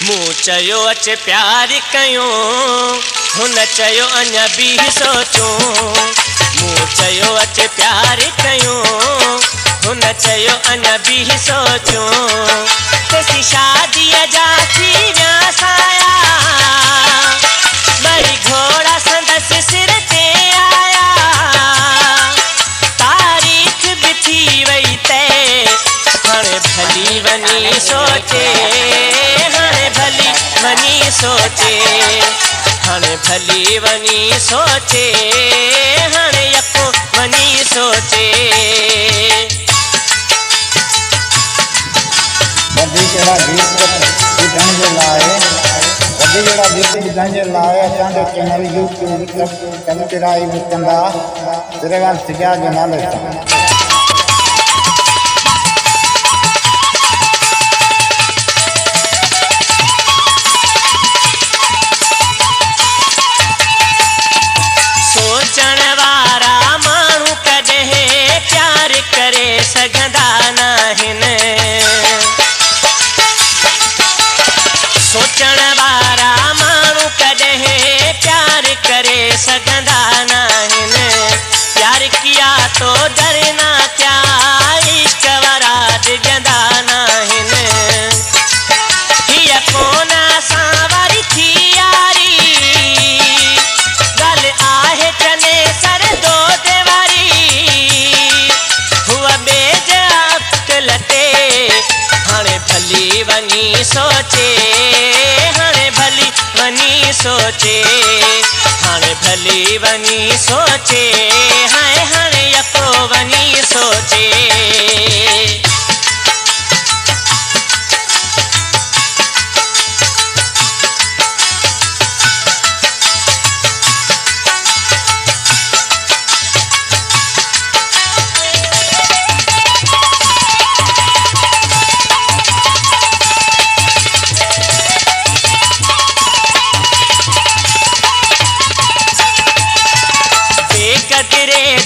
मूं चयो अच प्यार कयूं हुन चयो अञा बि सोचूं मूं चयो अच प्यार कयूं हुन चयो अञा बि सोचूं तेसी शादीअ जा थी विया साया ॿई घोड़ा संदसि सिर ते आया तारीख़ बि थी वई तय हाणे भली वञी सोचे हाणे भली वञी सोचे हाणे भली वञी सोचे हाणे यको वञी सोचे गीत ॿुधण जे लाइ असांजो चैनल यूट्यूब सब्सक्राइब कंदा सिरेवाल सिजा जे नाले सां सोचण वारा माण्हू कॾहिं प्यार करे सघंदा नाहिनि सोचण वारा माण्हू कॾहिं प्यार करे सघंदा नाहिनि प्यार किया तो डरना क्या इश्क वारा डिॼंदा नाहिनि हीअ कोन असां वारी थी यारी ॻाल्हि आहे चने सर दोद वारी हुअ ॿिए जा अक़ल ते हाणे भली वञी सोचे हाणे भली वञी सोचे हाणे भली वञी सोचे हाय हाणे यको वञी सोचे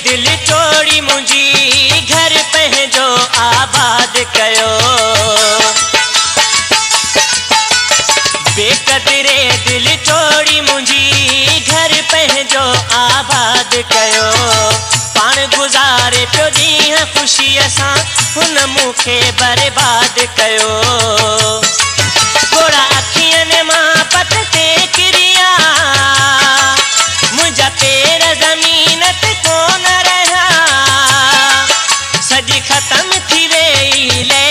दिल तोड़ी मुंहिंजी घर पंहिंजो आबाद कयो बेक़दरे दिल तोड़ी मुंहिंजी घर पंहिंजो आबाद कयो पाण गुज़ारे पियो ॾींहं ख़ुशीअ सां हुन मूंखे बर्बाद कयो थोरा अखियुनि मां पट ते किरिया मुंहिंजा पेर ज़मीन ते कोन रहिया सॼी ख़तम थी वई ले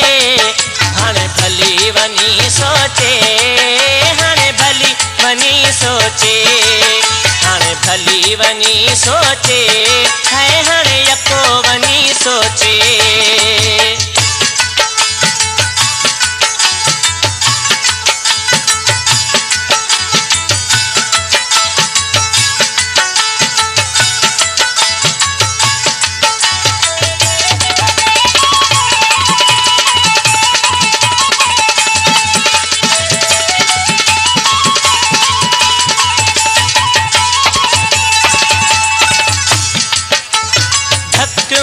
हाणे भली वञी सोचे हाणे भली वञी सोचे हाणे भली वञी सोचे हाय हाणे यको वञी सोचे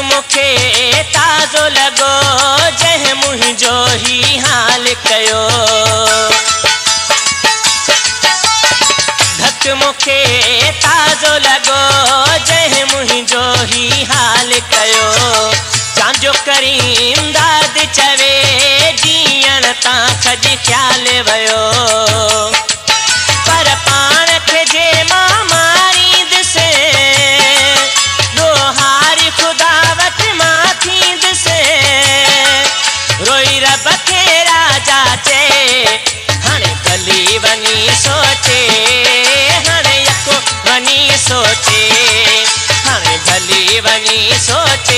मूंखे ताज़ो लॻो जंहिं मुंहिंजो ही हाल कयो धक मूंखे ताज़ो लॻो जंहिं मुंहिंजो ही हाल कयो चांजो करीम दाद चवे जीअण तां खॼ ख़्याल वियो पर पाण खे जे मां मारींदुसि दोहारी खुदा वटि मां थींदुसि रोई रब खे राजा चए हाणे भली वञी सोचे हाणे यको वञी सोचे हाणे भली वञी सोचे